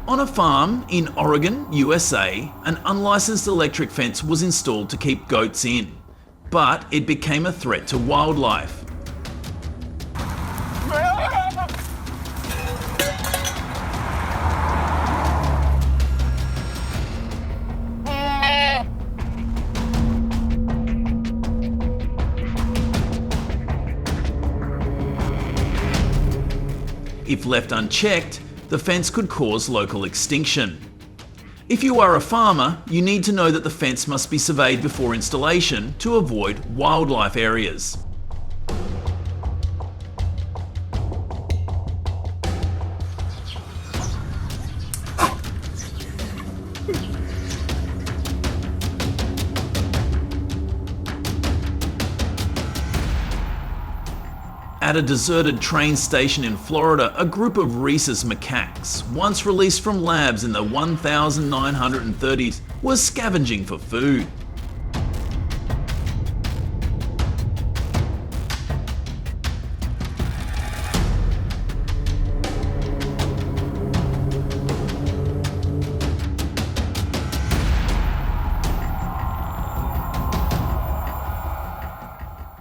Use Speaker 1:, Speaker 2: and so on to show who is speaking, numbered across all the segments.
Speaker 1: On a farm in Oregon, USA, an unlicensed electric fence was installed to keep goats in, but it became a threat to wildlife. If left unchecked, the fence could cause local extinction. If you are a farmer, you need to know that the fence must be surveyed before installation to avoid wildlife areas. At a deserted train station in Florida, a group of rhesus macaques, once released from labs in the 1930s, was scavenging for food.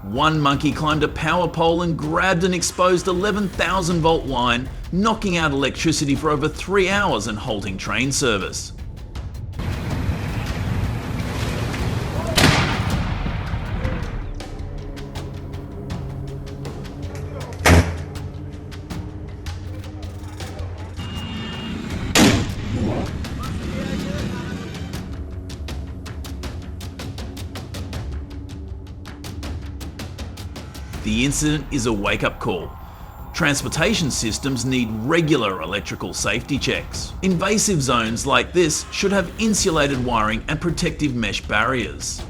Speaker 1: One monkey climbed a power pole and grabbed an exposed 11,000 volt line, knocking out electricity for over 3 hours and halting train service. The incident is a wake-up call. Transportation systems need regular electrical safety checks. Invasive zones like this should have insulated wiring and protective mesh barriers.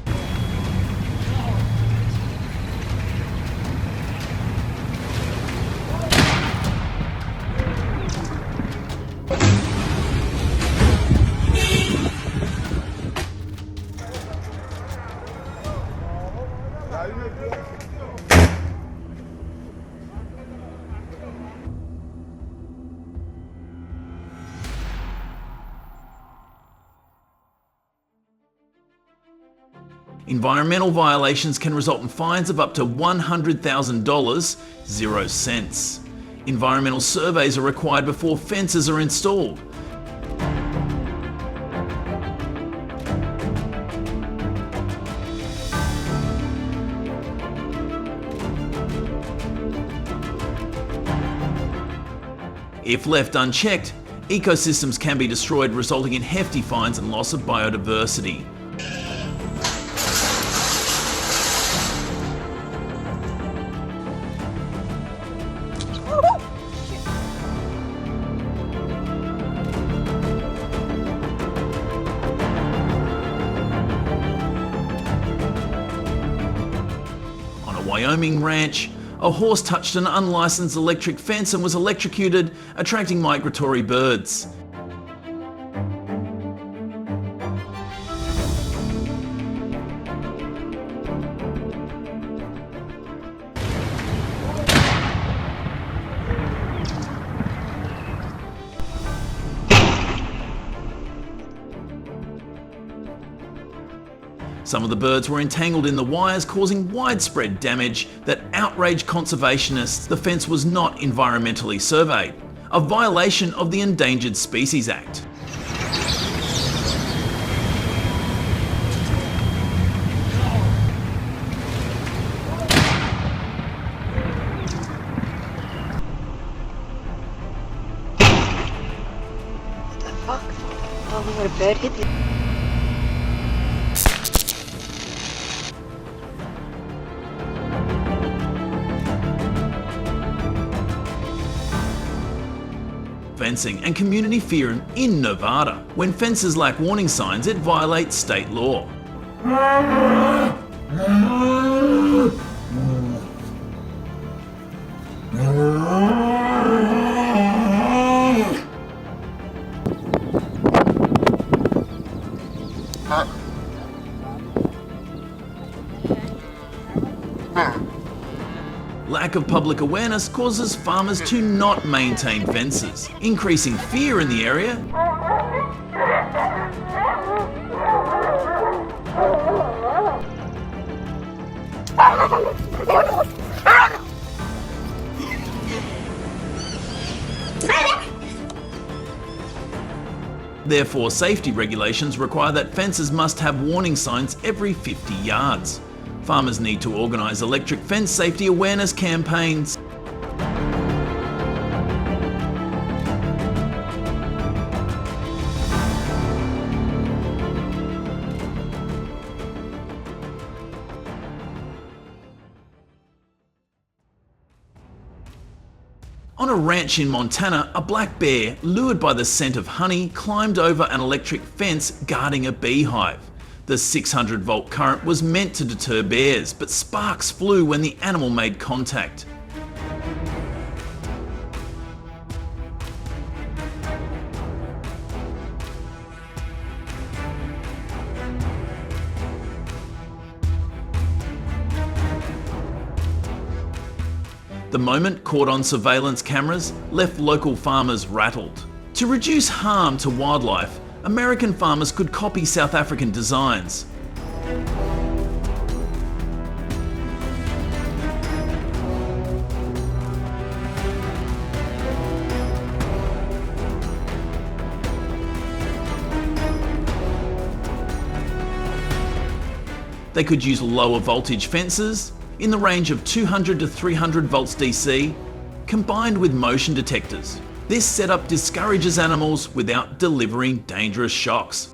Speaker 1: Environmental violations can result in fines of up to $100,000, 0 cents. Environmental surveys are required before fences are installed. If left unchecked, ecosystems can be destroyed, resulting in hefty fines and loss of biodiversity. Wyoming ranch, a horse touched an unlicensed electric fence and was electrocuted, attracting migratory birds. Some of the birds were entangled in the wires, causing widespread damage that outraged conservationists. The fence was not environmentally surveyed, a violation of the Endangered Species Act.
Speaker 2: What the fuck? Oh, we got a bird hit the...
Speaker 1: fencing and community fear in Nevada. When fences lack warning signs, it violates state law. Lack of public awareness causes farmers to not maintain fences, increasing fear in the area. Therefore, safety regulations require that fences must have warning signs every 50 yards. Farmers need to organise electric fence safety awareness campaigns. On a ranch in Montana, a black bear, lured by the scent of honey, climbed over an electric fence guarding a beehive. The 600-volt current was meant to deter bears, but sparks flew when the animal made contact. The moment caught on surveillance cameras left local farmers rattled. To reduce harm to wildlife, American farmers could copy South African designs. They could use lower voltage fences, in the range of 200 to 300 volts DC, combined with motion detectors. This setup discourages animals without delivering dangerous shocks.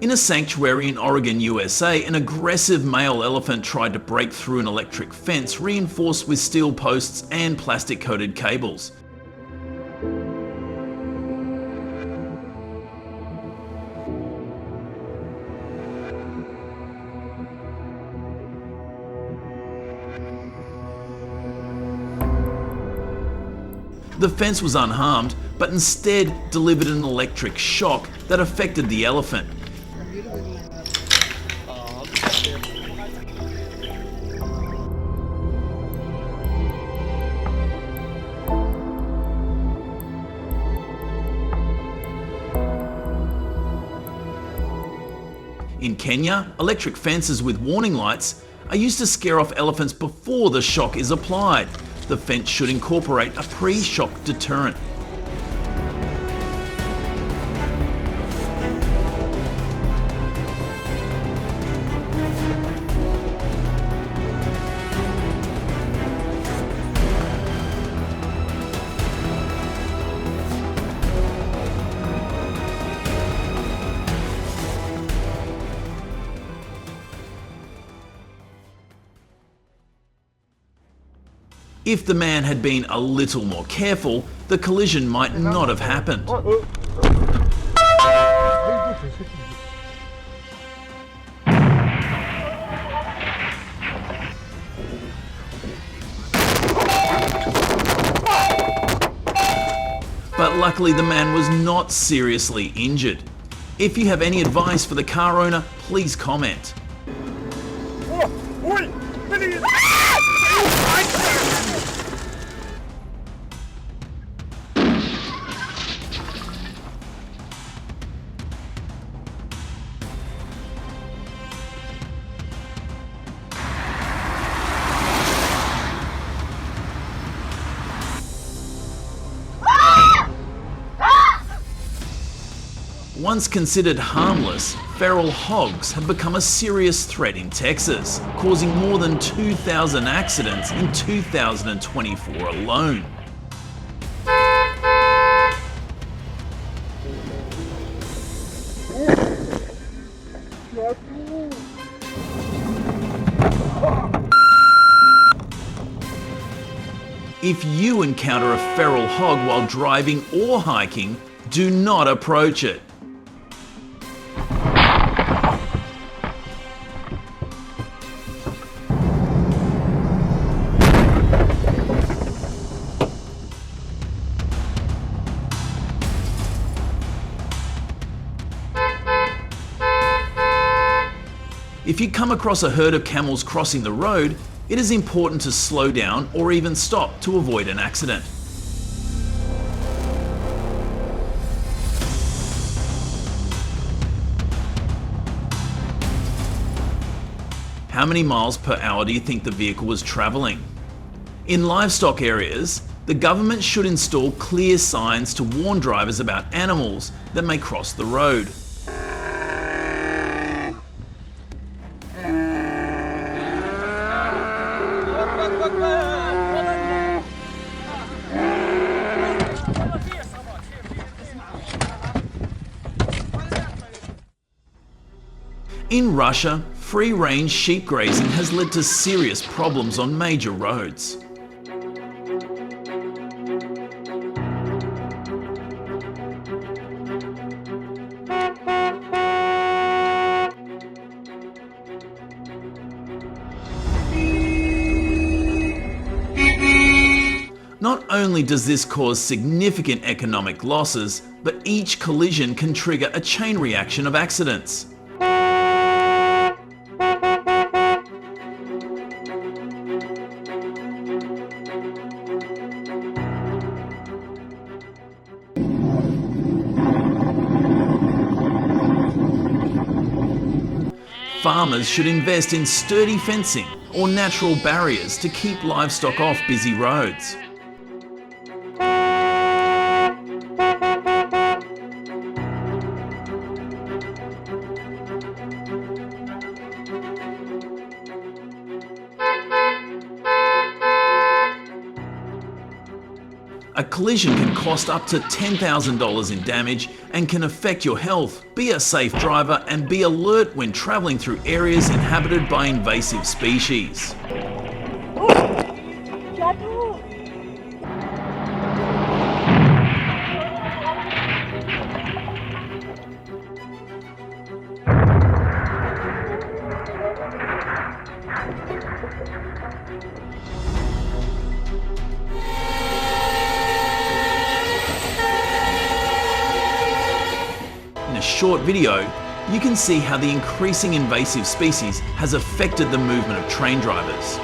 Speaker 1: In a sanctuary in Oregon, USA, an aggressive male elephant tried to break through an electric fence reinforced with steel posts and plastic-coated cables. The fence was unharmed, but instead delivered an electric shock that affected the elephant. In Kenya, electric fences with warning lights are used to scare off elephants before the shock is applied. The fence should incorporate a pre-shock deterrent. If the man had been a little more careful, the collision might not have happened. But luckily the man was not seriously injured. If you have any advice for the car owner, please comment. Once considered harmless, feral hogs have become a serious threat in Texas, causing more than 2,000 accidents in 2024 alone. you encounter a feral hog while driving or hiking, do not approach it. If you come across a herd of camels crossing the road, it is important to slow down or even stop to avoid an accident. How many miles per hour do you think the vehicle was travelling? In livestock areas, the government should install clear signs to warn drivers about animals that may cross the road. In Russia, free-range sheep grazing has led to serious problems on major roads. Not only does this cause significant economic losses, but each collision can trigger a chain reaction of accidents. Farmers should invest in sturdy fencing or natural barriers to keep livestock off busy roads. A collision can cost up to $10,000 in damage and can affect your health. Be a safe driver and be alert when travelling through areas inhabited by invasive species. In a short video, you can see how the increasing invasive species has affected the movement of train drivers.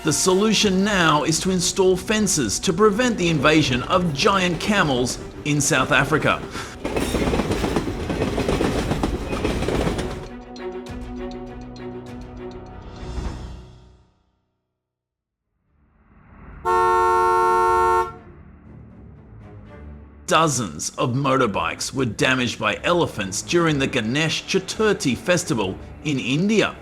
Speaker 1: The solution now is to install fences to prevent the invasion of giant camels in South Africa. Dozens of motorbikes were damaged by elephants during the Ganesh Chaturthi festival in India.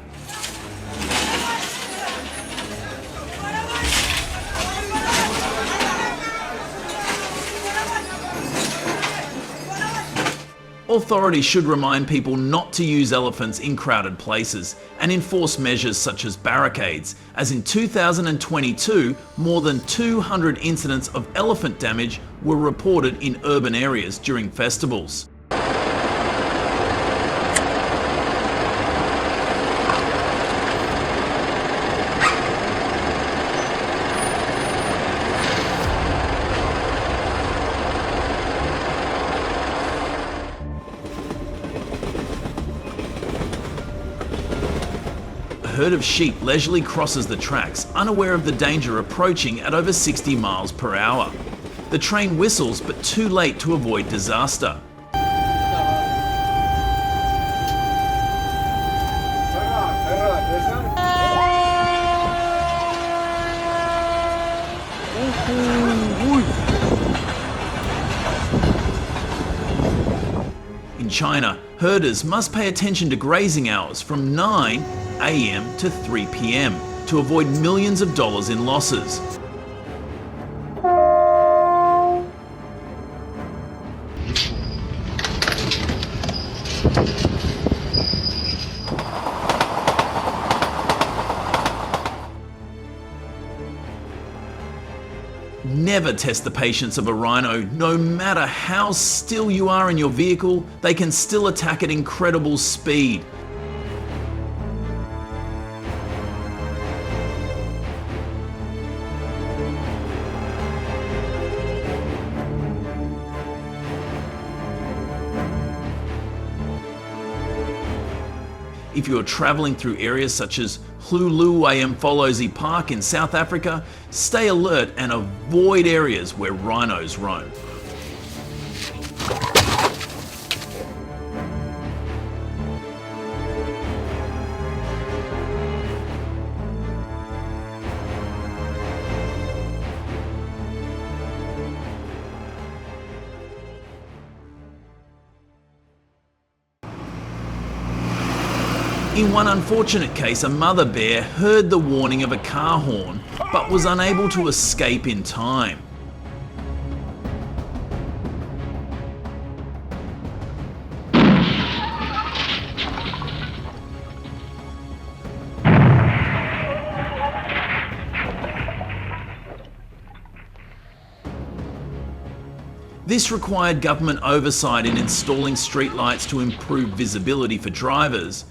Speaker 1: Authorities should remind people not to use elephants in crowded places and enforce measures such as barricades, as in 2022, more than 200 incidents of elephant damage were reported in urban areas during festivals. A herd of sheep leisurely crosses the tracks, unaware of the danger approaching at over 60 miles per hour. The train whistles, but too late to avoid disaster. In China, herders must pay attention to grazing hours from 9 AM to 3 PM to avoid millions of dollars in losses. Never test the patience of a rhino. No matter how still you are in your vehicle, they can still attack at incredible speed. If you are travelling through areas such as Hluhluwe Park in South Africa, stay alert and avoid areas where rhinos roam. In one unfortunate case, a mother bear heard the warning of a car horn, but was unable to escape in time. This required government oversight in installing streetlights to improve visibility for drivers.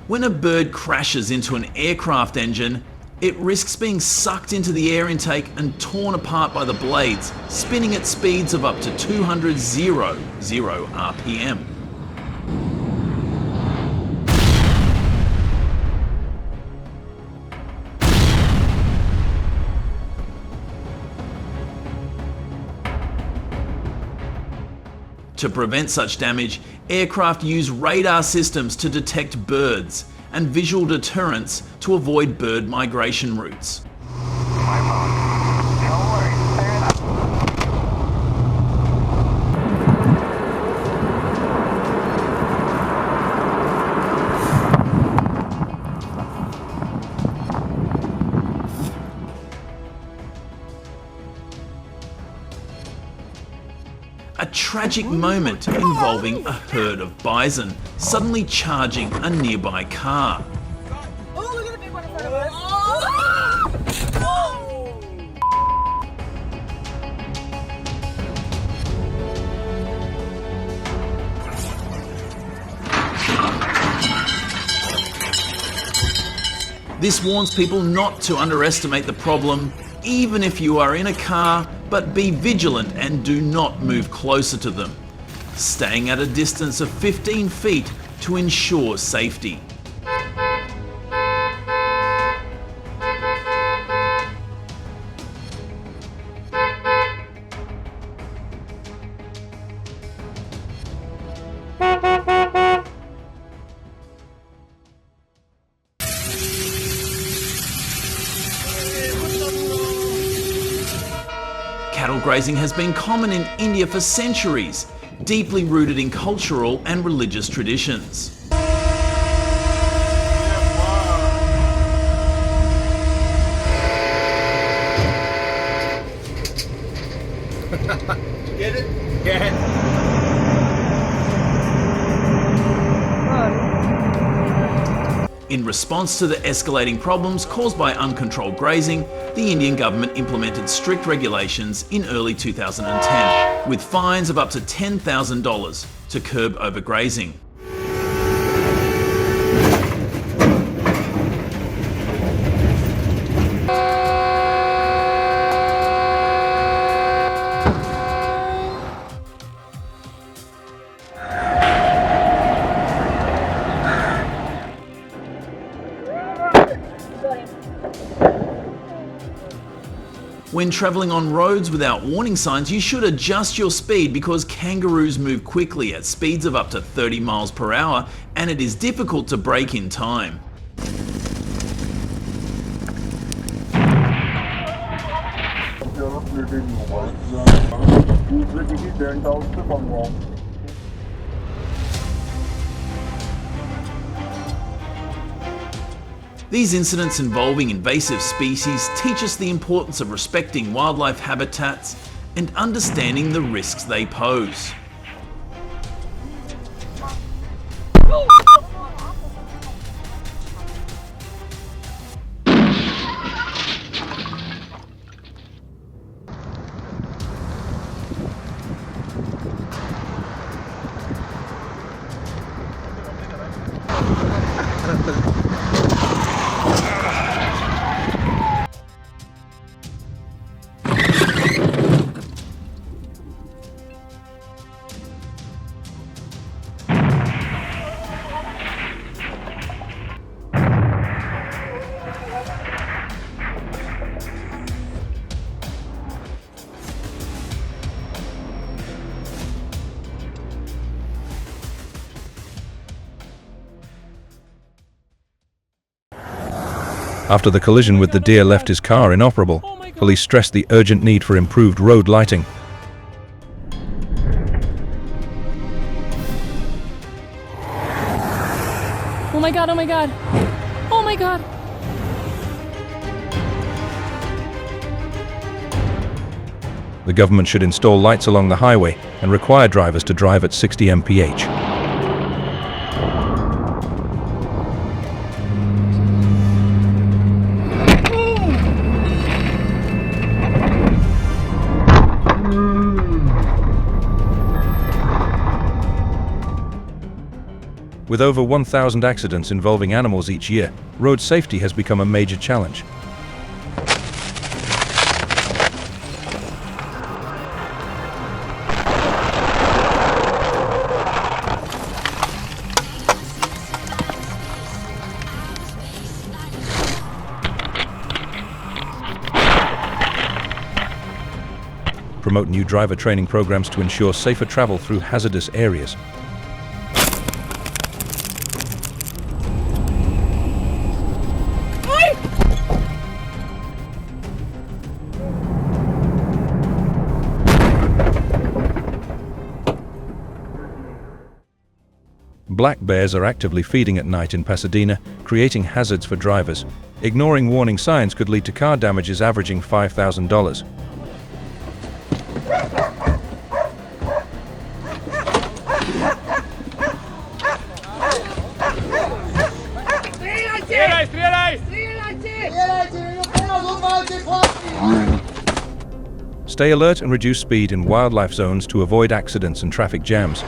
Speaker 1: When a bird crashes into an aircraft engine, it risks being sucked into the air intake and torn apart by the blades, spinning at speeds of up to 200 RPM. To prevent such damage, aircraft use radar systems to detect birds and visual deterrence to avoid bird migration routes. A tragic moment involving a herd of bison suddenly charging a nearby car.
Speaker 3: Oh, look at the big one in front of us. Oh!
Speaker 1: This warns people not to underestimate the problem, even if you are in a car, but be vigilant and do not move closer to them, staying at a distance of 15 feet to ensure safety. Cattle grazing has been common in India for centuries, deeply rooted in cultural and religious traditions.
Speaker 4: Get it? Yeah.
Speaker 1: In response to the escalating problems caused by uncontrolled grazing, the Indian government implemented strict regulations in early 2010, with fines of up to $10,000 to curb overgrazing. When travelling on roads without warning signs, you should adjust your speed because kangaroos move quickly at speeds of up to 30 miles per hour and it is difficult to brake in time. These incidents involving invasive species teach us the importance of respecting wildlife habitats and understanding the risks they pose.
Speaker 4: After the collision with the deer left his car inoperable, police stressed the urgent need for improved road lighting.
Speaker 3: Oh my god, oh my god. Oh my god.
Speaker 4: The government should install lights along the highway and require drivers to drive at 60 mph. With over 1,000 accidents involving animals each year, road safety has become a major challenge. Promote new driver training programs to ensure safer travel through hazardous areas. Black bears are actively feeding at night in Pasadena, creating hazards for drivers. Ignoring warning signs could lead to car damages averaging $5,000. Stay alert and reduce speed in wildlife zones to avoid accidents and traffic jams.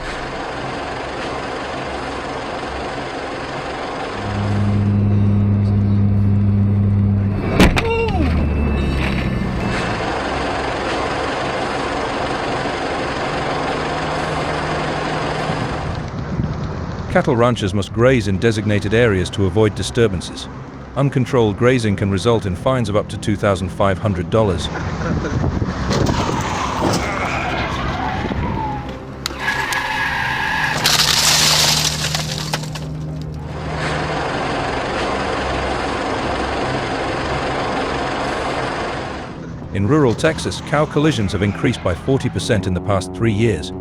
Speaker 4: Cattle ranchers must graze in designated areas to avoid disturbances. Uncontrolled grazing can result in fines of up to $2,500. In rural Texas, cow collisions have increased by 40% in the past 3 years.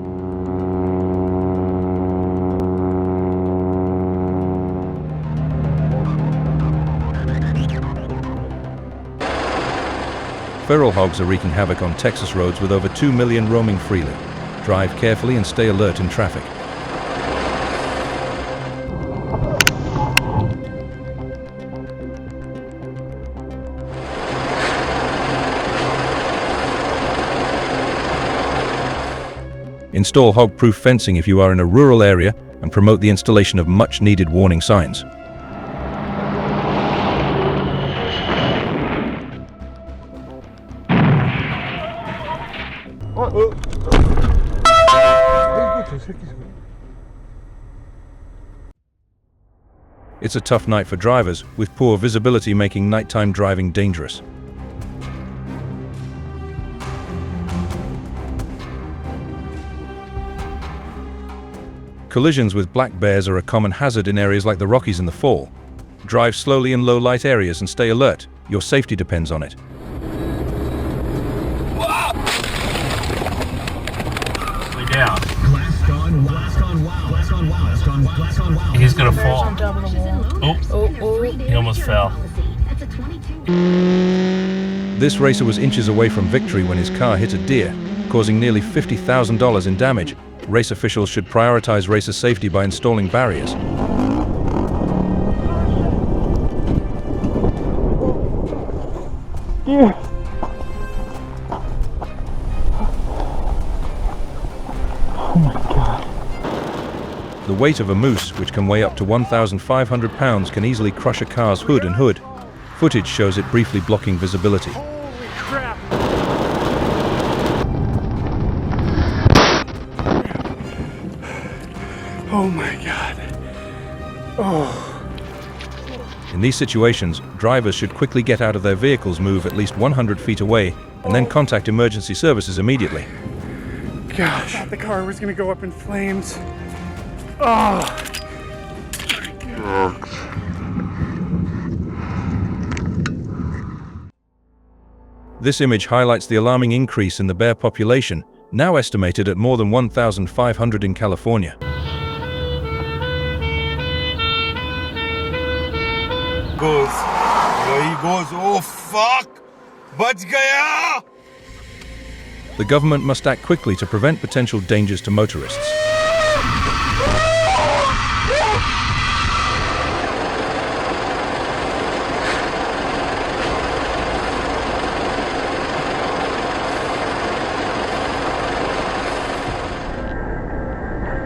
Speaker 4: Feral hogs are wreaking havoc on Texas roads with over 2 million roaming freely. Drive carefully and stay alert in traffic. Install hog-proof fencing if you are in a rural area and promote the installation of much-needed warning signs. It's a tough night for drivers, with poor visibility making nighttime driving dangerous. Collisions with black bears are a common hazard in areas like the Rockies in the fall. Drive slowly in low light areas and stay alert. Your safety depends on it.
Speaker 5: Yeah. He's gonna fall. Oh, he almost fell.
Speaker 4: This racer was inches away from victory when his car hit a deer, causing nearly $50,000 in damage. Race officials should prioritize racer safety by installing barriers. The weight of a moose, which can weigh up to 1,500 pounds, can easily crush a car's hood and hood. Footage shows it briefly blocking visibility.
Speaker 6: Holy crap! Oh my god. Oh.
Speaker 4: In these situations, drivers should quickly get out of their vehicles, move at least 100 feet away, and then contact emergency services immediately.
Speaker 6: Gosh, I thought the car was gonna go up in flames. Oh.
Speaker 4: This image highlights the alarming increase in the bear population, now estimated at more than 1,500 in California.
Speaker 7: Goes. There he goes. Oh fuck! Bach gaya!
Speaker 4: The government must act quickly to prevent potential dangers to motorists.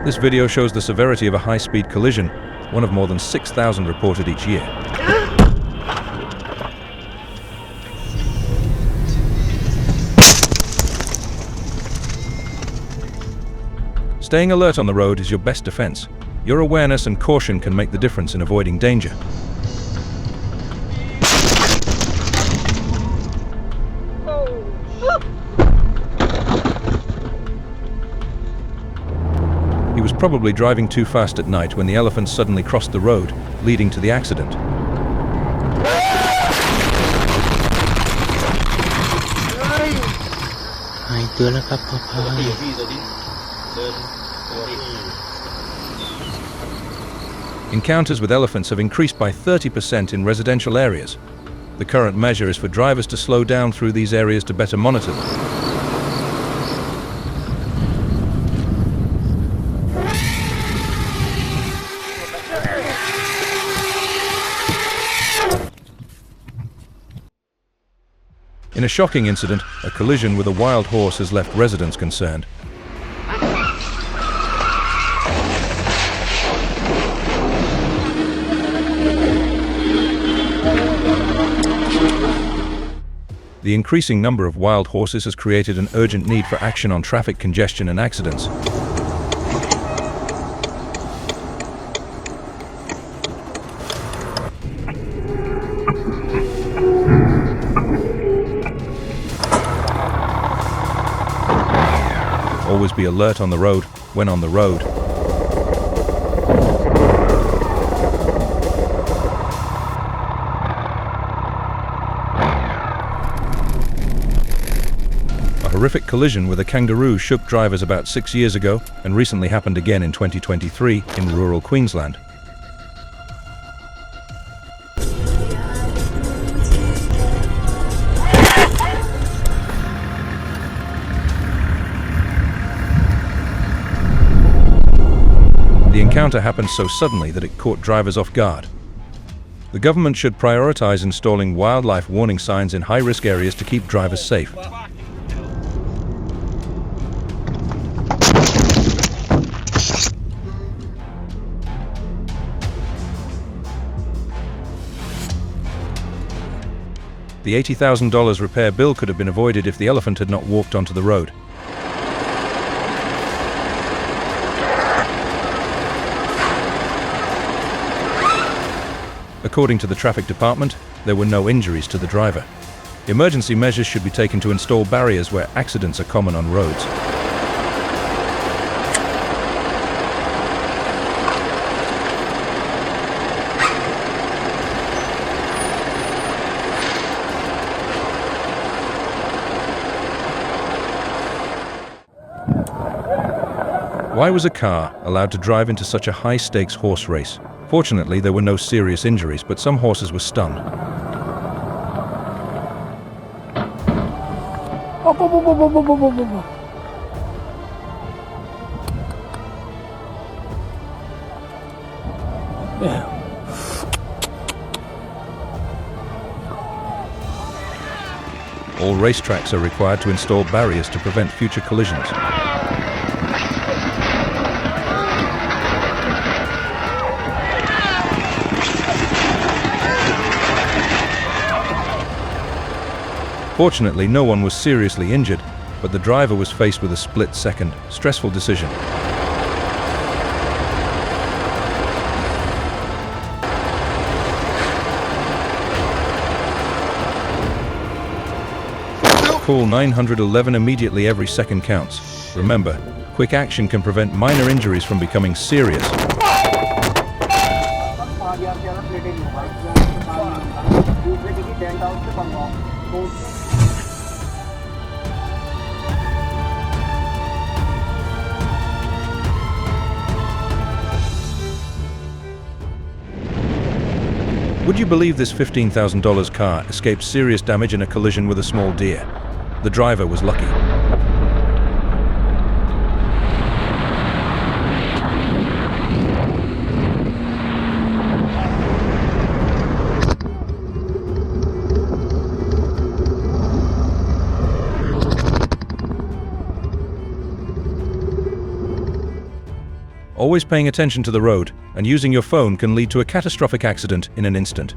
Speaker 4: This video shows the severity of a high-speed collision, one of more than 6,000 reported each year. Staying alert on the road is your best defense. Your awareness and caution can make the difference in avoiding danger. He was probably driving too fast at night when the elephant suddenly crossed the road, leading to the accident. Encounters with elephants have increased by 30% in residential areas. The current measure is for drivers to slow down through these areas to better monitor them. In a shocking incident, a collision with a wild horse has left residents concerned. The increasing number of wild horses has created an urgent need for action on traffic congestion and accidents. Always be alert on the road when on the road. A horrific collision with a kangaroo shook drivers about 6 years ago and recently happened again in 2023 in rural Queensland. The encounter happened so suddenly that it caught drivers off guard. The government should prioritize installing wildlife warning signs in high-risk areas to keep drivers safe. The $80,000 repair bill could have been avoided if the elephant had not walked onto the road. According to the traffic department, there were no injuries to the driver. Emergency measures should be taken to install barriers where accidents are common on roads. Why was a car allowed to drive into such a high-stakes horse race? Fortunately, there were no serious injuries, but some horses were stunned. All racetracks are required to install barriers to prevent future collisions. Fortunately, no one was seriously injured, but the driver was faced with a split-second, stressful decision. Call 911 immediately. Every second counts. Remember, quick action can prevent minor injuries from becoming serious. Would you believe this $15,000 car escaped serious damage in a collision with a small deer? The driver was lucky. Always paying attention to the road and using your phone can lead to a catastrophic accident in an instant.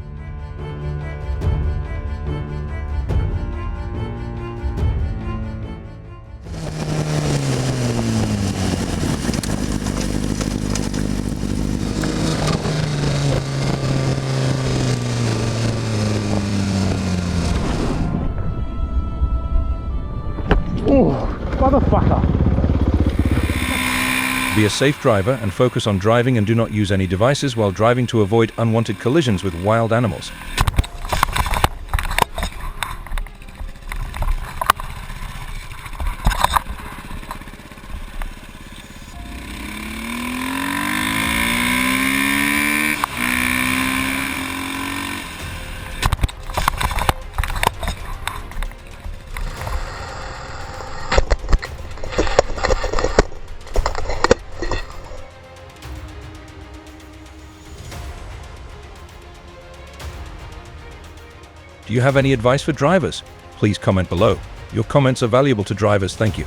Speaker 4: Be a safe driver and focus on driving, and do not use any devices while driving to avoid unwanted collisions with wild animals. Do you have any advice for drivers? Please comment below. Your comments are valuable to drivers. Thank you.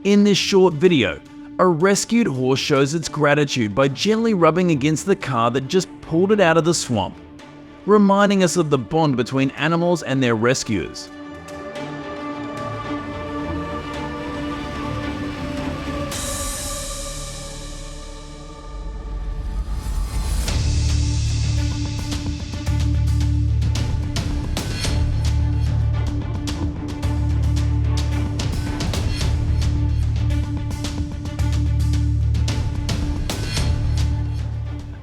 Speaker 1: In this short video, a rescued horse shows its gratitude by gently rubbing against the car that just pulled it out of the swamp, reminding us of the bond between animals and their rescuers.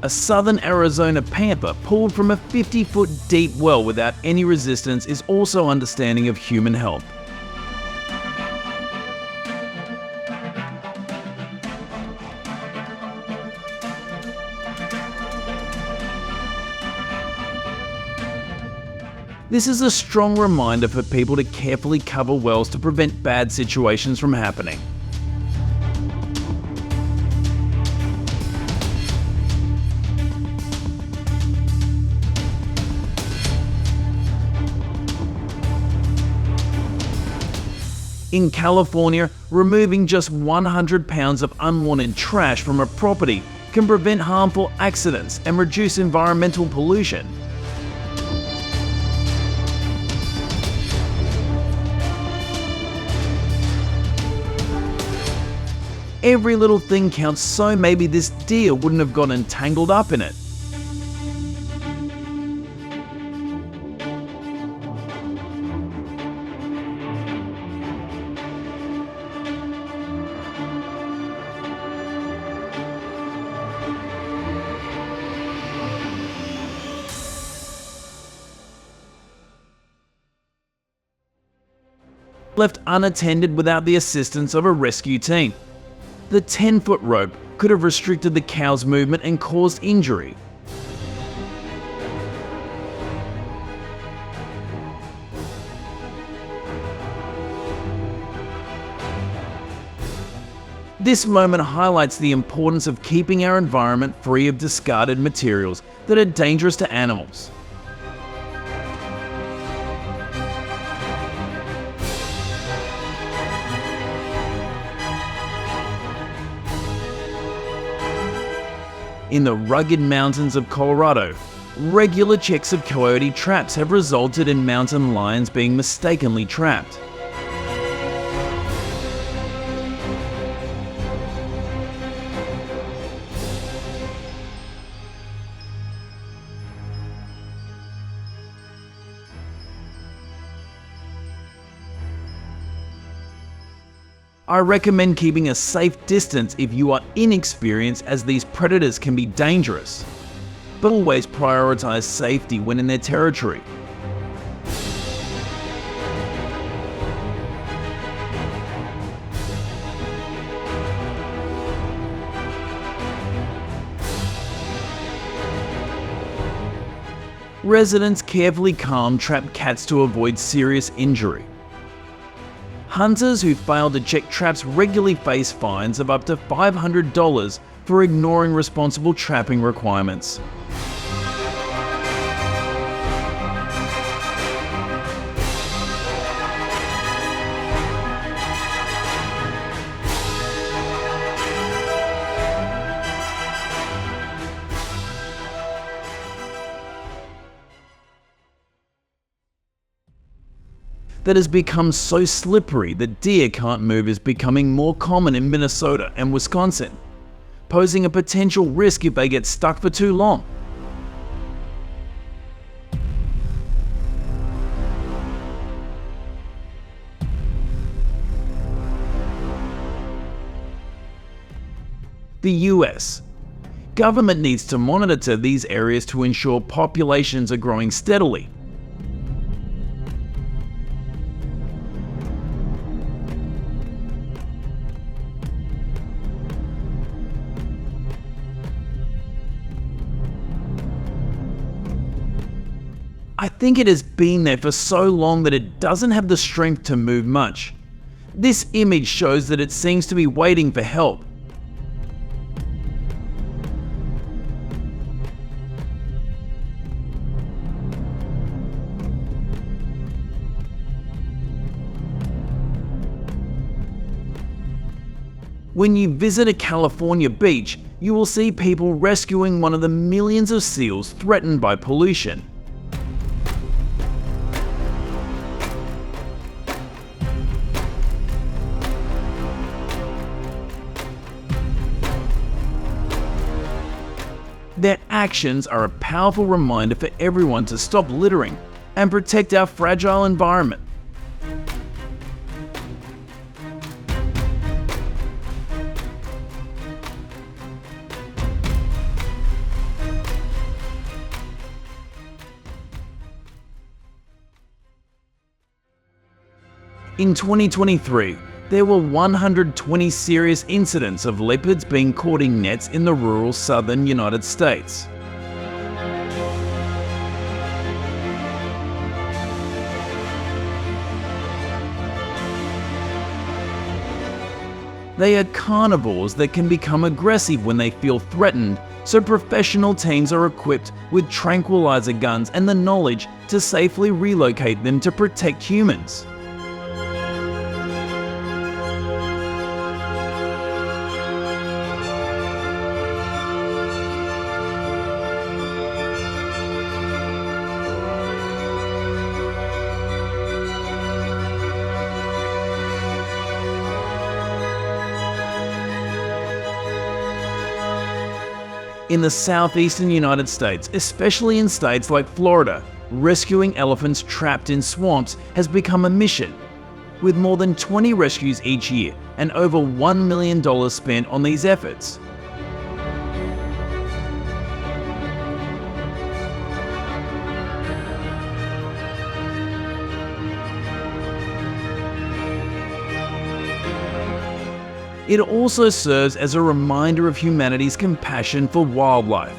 Speaker 1: A southern Arizona pampa pulled from a 50-foot deep well without any resistance is also understanding of human help. This is a strong reminder for people to carefully cover wells to prevent bad situations from happening. In California, removing just 100 pounds of unwanted trash from a property can prevent harmful accidents and reduce environmental pollution. Every little thing counts, so maybe this deer wouldn't have gotten tangled up in it. Left unattended without the assistance of a rescue team. The 10-foot rope could have restricted the cow's movement and caused injury. This moment highlights the importance of keeping our environment free of discarded materials that are dangerous to animals. In the rugged mountains of Colorado, regular checks of coyote traps have resulted in mountain lions being mistakenly trapped. I recommend keeping a safe distance if you are inexperienced, as these predators can be dangerous, but always prioritize safety when in their territory. Residents carefully calm trapped cats to avoid serious injury. Hunters who fail to check traps regularly face fines of up to $500 for ignoring responsible trapping requirements. That has become so slippery that deer can't move is becoming more common in Minnesota and Wisconsin, posing a potential risk if they get stuck for too long. The US. Government needs to monitor these areas to ensure populations are growing steadily. I think it has been there for so long that it doesn't have the strength to move much. This image shows that it seems to be waiting for help. When you visit a California beach, you will see people rescuing one of the millions of seals threatened by pollution. Their actions are a powerful reminder for everyone to stop littering and protect our fragile environment. In 2023, there were 120 serious incidents of leopards being caught in nets in the rural southern United States. They are carnivores that can become aggressive when they feel threatened, so professional teams are equipped with tranquilizer guns and the knowledge to safely relocate them to protect humans. In the southeastern United States, especially in states like Florida, rescuing elephants trapped in swamps has become a mission, with more than 20 rescues each year and over $1 million spent on these efforts. It also serves as a reminder of humanity's compassion for wildlife.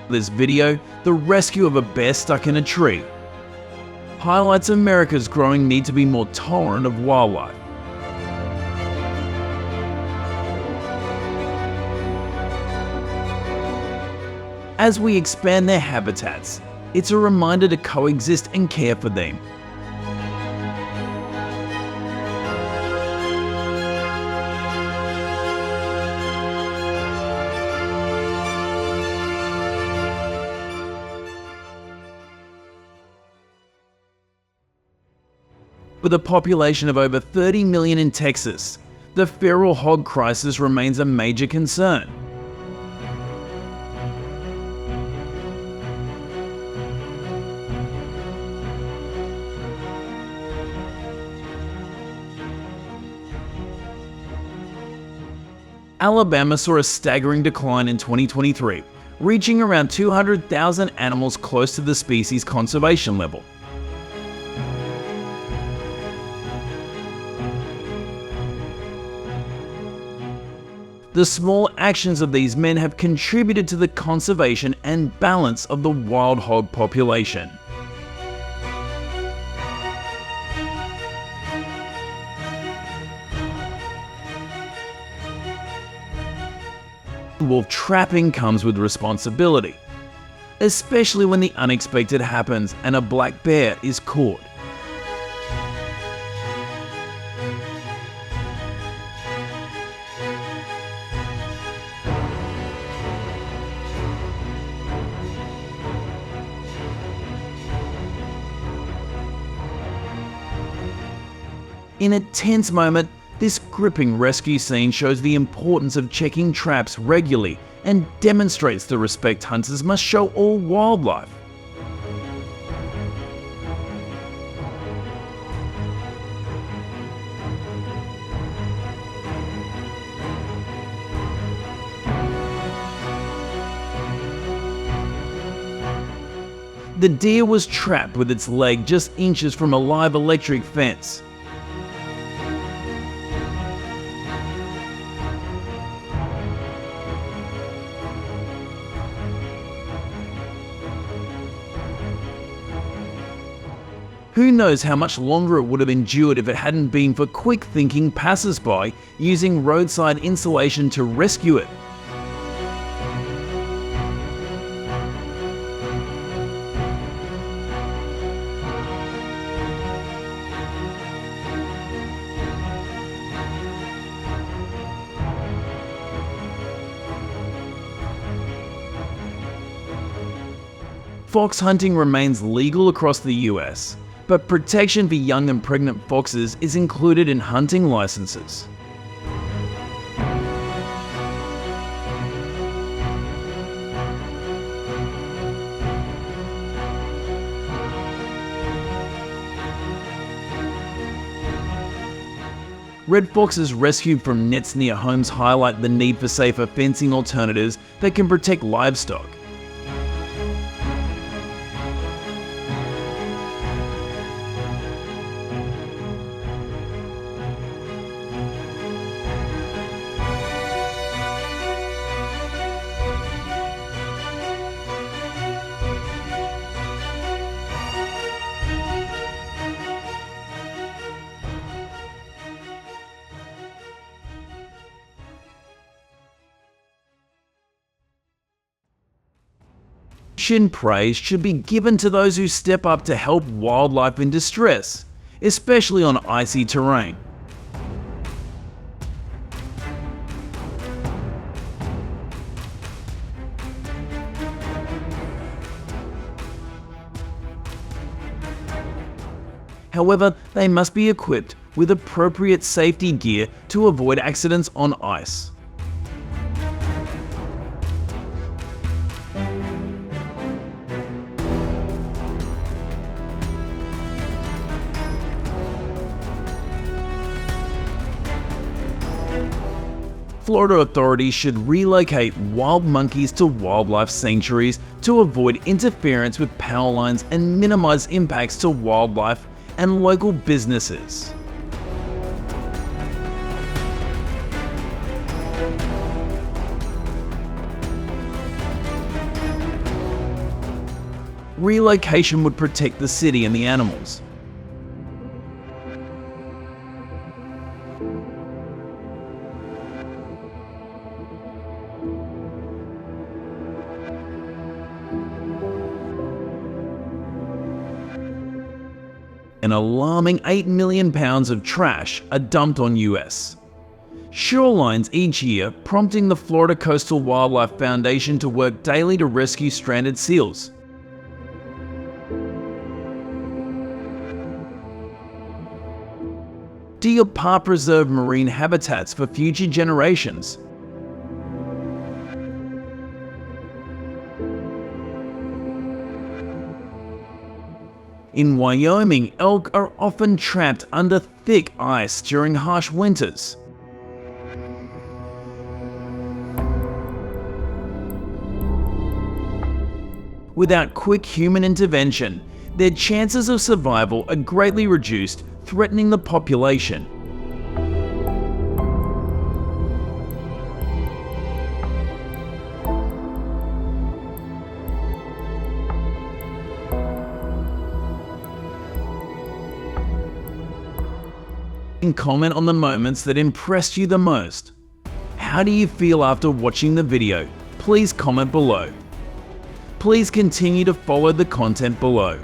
Speaker 1: This video, the rescue of a bear stuck in a tree, highlights America's growing need to be more tolerant of wildlife. As we expand their habitats, it's a reminder to coexist and care for them. With a population of over 30 million in Texas, the feral hog crisis remains a major concern. Alabama saw a staggering decline in 2023, reaching around 200,000 animals close to the species conservation level. The small actions of these men have contributed to the conservation and balance of the wild hog population. Wolf trapping comes with responsibility, especially when the unexpected happens and a black bear is caught. In a tense moment, this gripping rescue scene shows the importance of checking traps regularly and demonstrates the respect hunters must show all wildlife. The deer was trapped with its leg just inches from a live electric fence. Who knows how much longer it would have endured if it hadn't been for quick-thinking passers-by using roadside insulation to rescue it. Fox hunting remains legal across the US, but protection for young and pregnant foxes is included in hunting licenses. Red foxes rescued from nets near homes highlight the need for safer fencing alternatives that can protect livestock. Praise should be given to those who step up to help wildlife in distress, especially on icy terrain. However, they must be equipped with appropriate safety gear to avoid accidents on ice. Florida authorities should relocate wild monkeys to wildlife sanctuaries to avoid interference with power lines and minimize impacts to wildlife and local businesses. Relocation would protect the city and the animals. An alarming 8 million pounds of trash are dumped on US shorelines each year, prompting the Florida Coastal Wildlife Foundation to work daily to rescue stranded seals. Deer Park preserve marine habitats for future generations. In Wyoming, elk are often trapped under thick ice during harsh winters. Without quick human intervention, their chances of survival are greatly reduced, threatening the population. Comment on the moments that impressed you the most. How do you feel after watching the video? Please comment below. Please continue to follow the content below.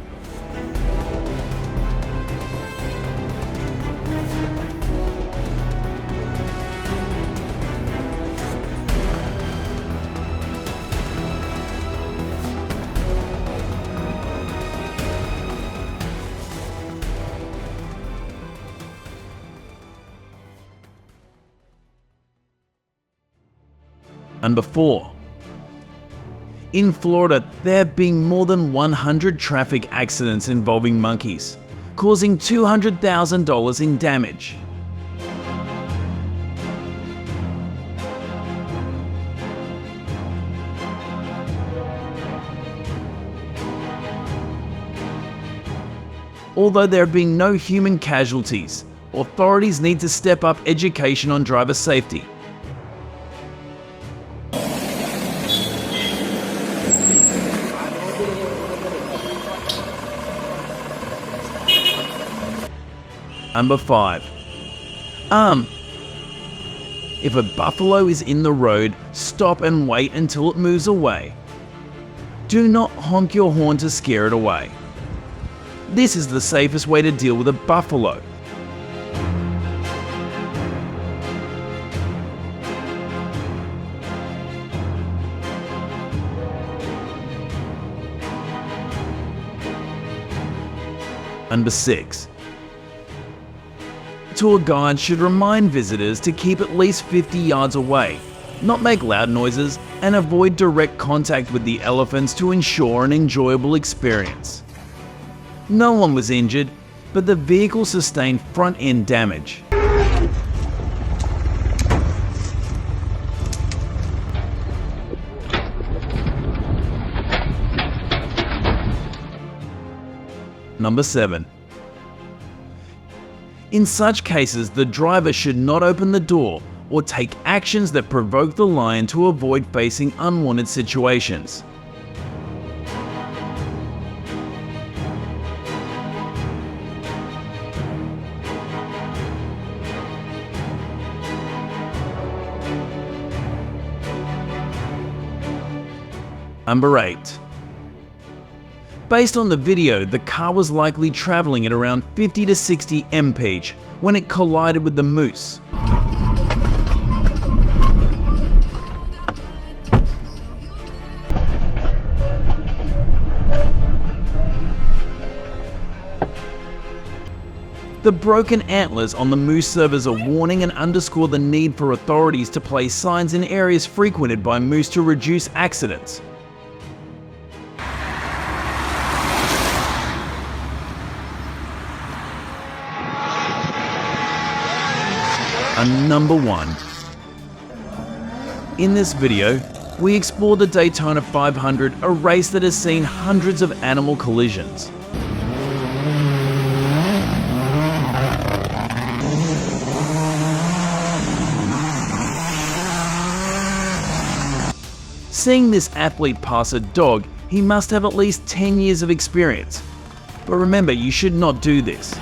Speaker 1: Number 4. In Florida, there have been more than 100 traffic accidents involving monkeys, causing $200,000 in damage. Although there have been no human casualties, authorities need to step up education on driver safety. Number 5. If a buffalo is in the road, stop and wait until it moves away. Do not honk your horn to scare it away. This is the safest way to deal with a buffalo. Number 6. Tour guides should remind visitors to keep at least 50 yards away, not make loud noises, and avoid direct contact with the elephants to ensure an enjoyable experience. No one was injured, but the vehicle sustained front-end damage. Number 7. In such cases, the driver should not open the door or take actions that provoke the lion to avoid facing unwanted situations. Number 8. Based on the video, the car was likely traveling at around 50 to 60 mph when it collided with the moose. The broken antlers on the moose serve as a warning and underscore the need for authorities to place signs in areas frequented by moose to reduce accidents. And number 1. In this video, we explore the Daytona 500, a race that has seen hundreds of animal collisions. Seeing this athlete pass a dog, he must have at least 10 years of experience. But remember, you should not do this.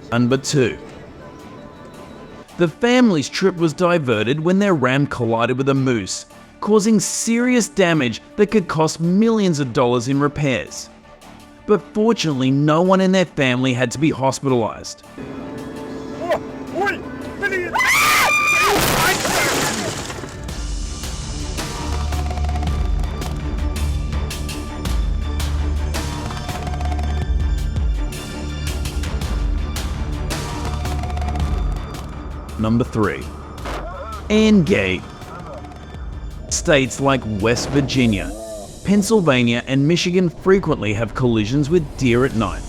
Speaker 1: Number 2. The family's trip was diverted when their ram collided with a moose, causing serious damage that could cost millions of dollars in repairs. But fortunately, no one in their family had to be hospitalized. Number 3. Engage. States like West Virginia, Pennsylvania, and Michigan frequently have collisions with deer at night.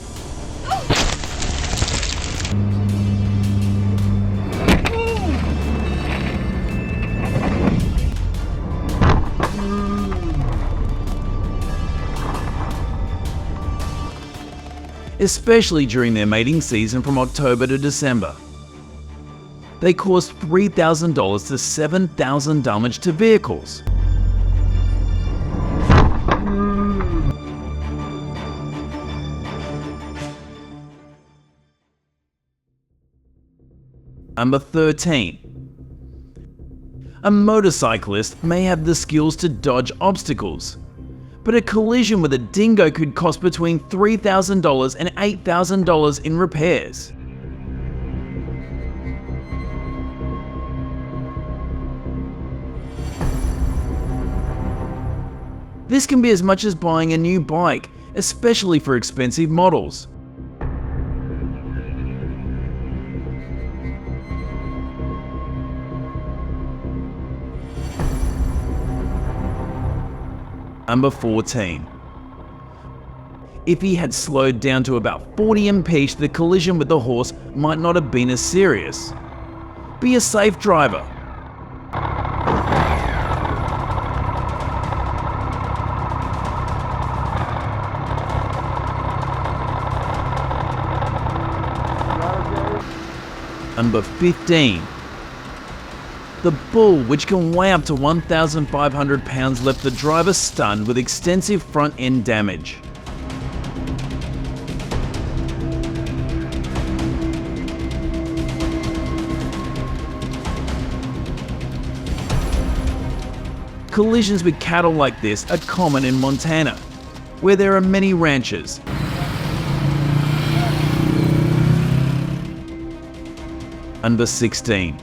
Speaker 1: Especially during their mating season from October to December. They caused $3,000 to $7,000 damage to vehicles. Number 13. A motorcyclist may have the skills to dodge obstacles, but a collision with a dingo could cost between $3,000 and $8,000 in repairs. This can be as much as buying a new bike, especially for expensive models. Number 14. If he had slowed down to about 40 mph, the collision with the horse might not have been as serious. Be a safe driver. Number 15. The bull, which can weigh up to 1,500 pounds, left the driver stunned with extensive front end damage. Collisions with cattle like this are common in Montana, where there are many ranches. Number 16.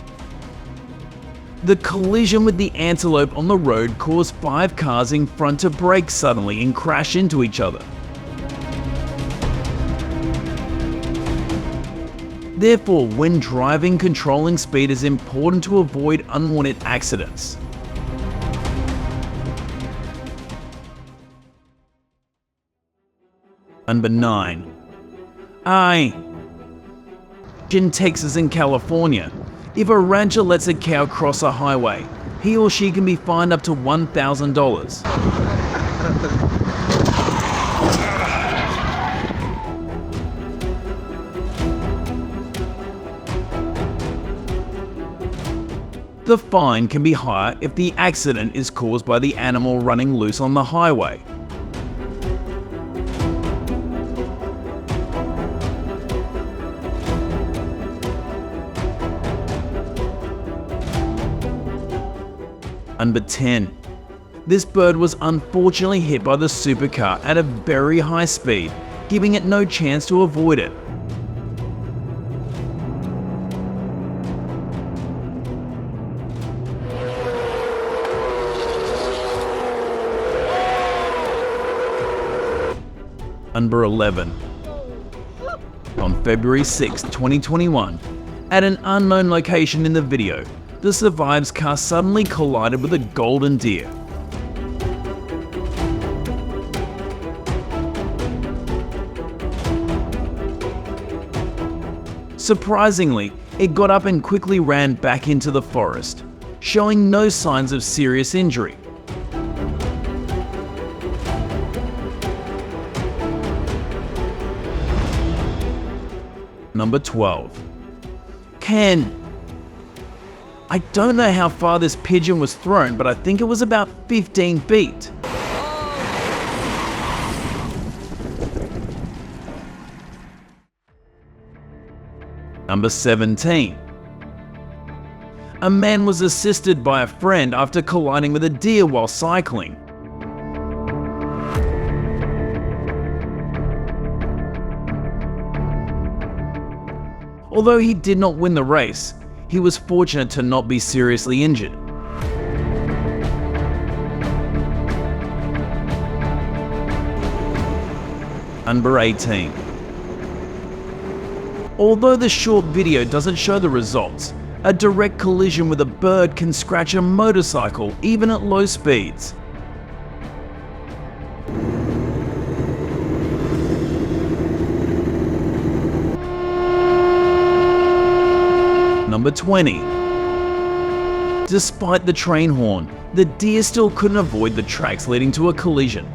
Speaker 1: The collision with the antelope on the road caused 5 cars in front to brake suddenly and crash into each other. Therefore, when driving, controlling speed is important to avoid unwanted accidents. Number 9. In Texas and California, if a rancher lets a cow cross a highway, he or she can be fined up to $1,000. The fine can be higher if the accident is caused by the animal running loose on the highway. Number 10. This bird was unfortunately hit by the supercar at a very high speed, giving it no chance to avoid it. Number 11. On February 6, 2021, at an unknown location in the video, the Survive's car suddenly collided with a golden deer. Surprisingly, it got up and quickly ran back into the forest, showing no signs of serious injury. Number 12. Ken. I don't know how far this pigeon was thrown, but I think it was about 15 feet. Number 17. A man was assisted by a friend after colliding with a deer while cycling. Although he did not win the race, he was fortunate to not be seriously injured. Number 18. Although the short video doesn't show the results, a direct collision with a bird can scratch a motorcycle even at low speeds. Number 20. Despite the train horn, the deer still couldn't avoid the tracks leading to a collision.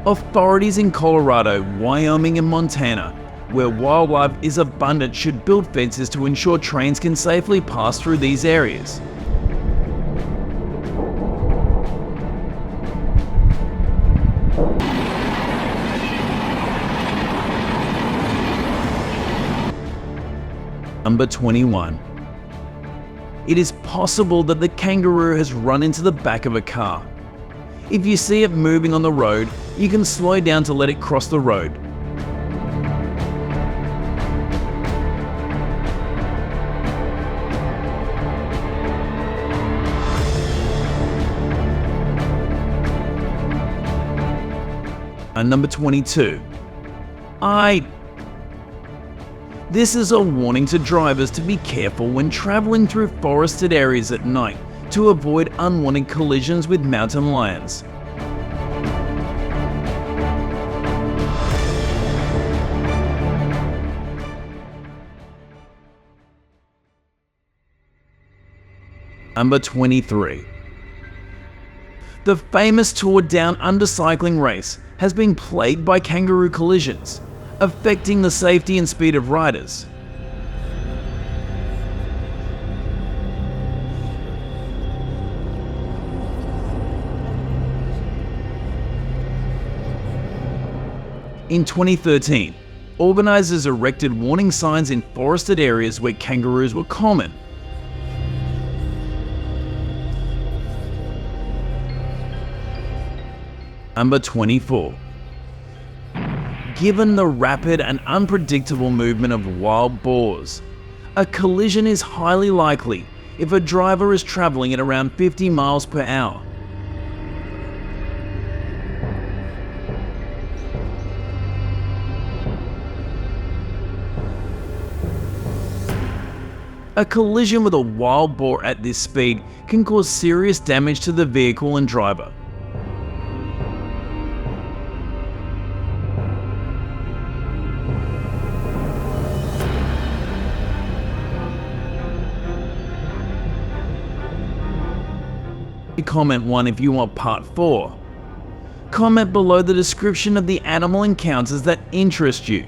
Speaker 1: Authorities in Colorado, Wyoming and Montana, where wildlife is abundant, should build fences to ensure trains can safely pass through these areas. Number 21. It is possible that the kangaroo has run into the back of a car. If you see it moving on the road, you can slow down to let it cross the road. And number 22. This is a warning to drivers to be careful when traveling through forested areas at night to avoid unwanted collisions with mountain lions. Number 23. The famous Tour Down Under cycling race has been plagued by kangaroo collisions, affecting the safety and speed of riders. In 2013, organisers erected warning signs in forested areas where kangaroos were common. Number 24. Given the rapid and unpredictable movement of wild boars, a collision is highly likely if a driver is travelling at around 50 miles per hour. A collision with a wild boar at this speed can cause serious damage to the vehicle and driver. Comment 1 if you want part 4. Comment below the description of the animal encounters that interest you.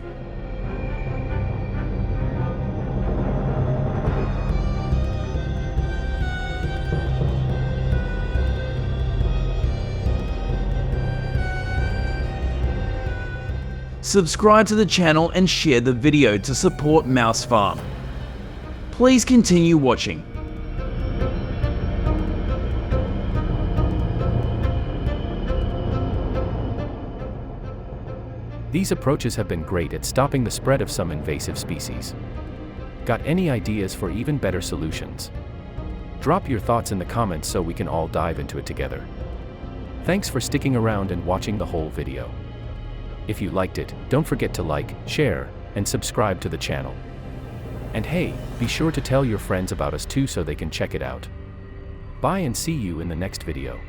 Speaker 1: Subscribe to the channel and share the video to support Mousefarm. Please continue watching.
Speaker 8: These approaches have been great at stopping the spread of some invasive species. Got any ideas for even better solutions? Drop your thoughts in the comments so we can all dive into it together. Thanks for sticking around and watching the whole video. If you liked it, don't forget to like, share, and subscribe to the channel. And hey, be sure to tell your friends about us too so they can check it out. Bye and see you in the next video.